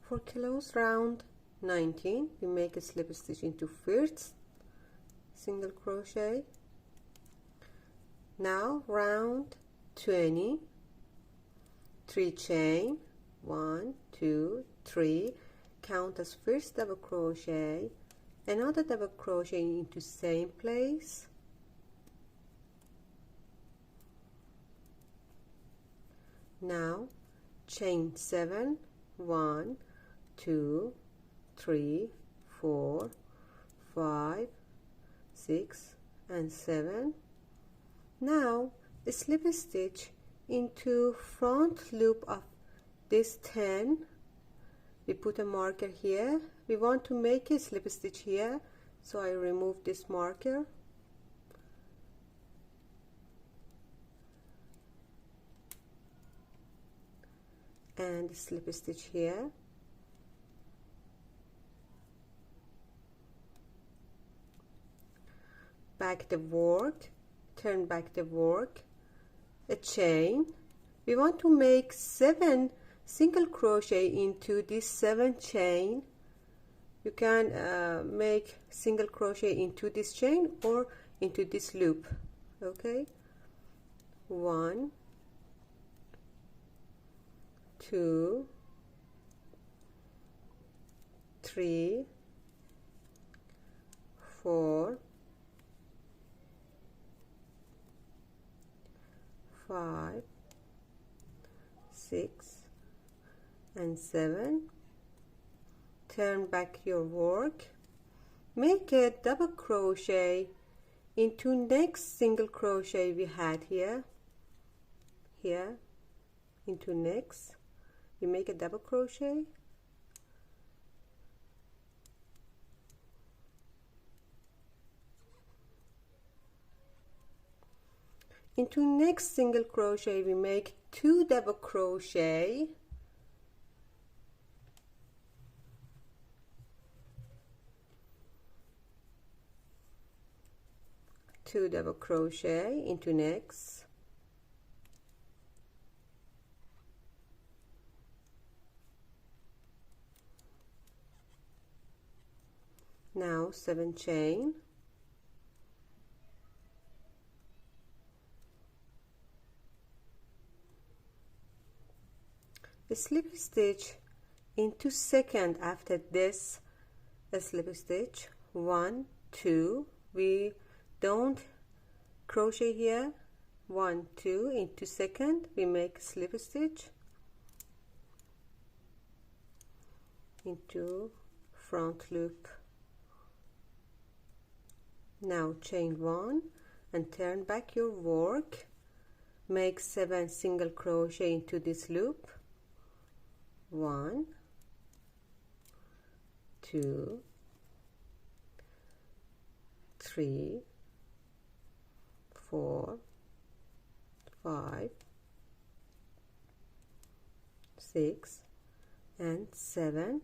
For close round 19, we make a slip stitch into first single crochet. Now round 20, 3 chain, 1 2 3, count as first double crochet, another double crochet into same place, now chain 7, 1 2 3 4 5 6 and 7. Now slip stitch into front loop of this 10. We put a marker here. We want to make a slip stitch here, so I remove this marker. And slip stitch here. Back the work, turn back the work, a chain. We want to make 7 single crochet into this 7 chain. You can make single crochet into this chain or into this loop. Okay, 1 2 3 4 5 6 and 7. Turn back your work, make a double crochet into next single crochet we had here, into next you make a double crochet, into next single crochet we make 2 double crochet, into next, now 7 chain, a slip stitch into second after this, a slip stitch 1 2, we don't crochet here, 1 2, into second we make a slip stitch into front loop. Now chain 1 and turn back your work, make 7 single crochet into this loop, 1 2 3 4 5 6 and 7.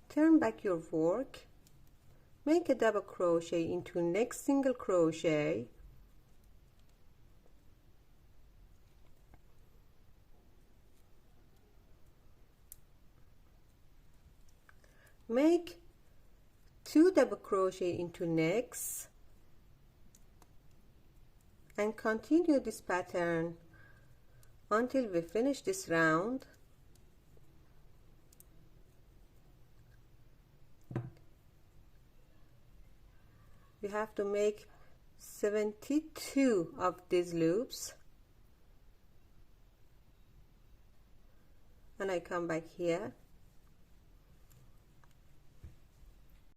Turn back your work, make a double crochet into next single crochet, make 2 double crochet into next, and continue this pattern until we finish this round. We have to make 72 of these loops, and I come back here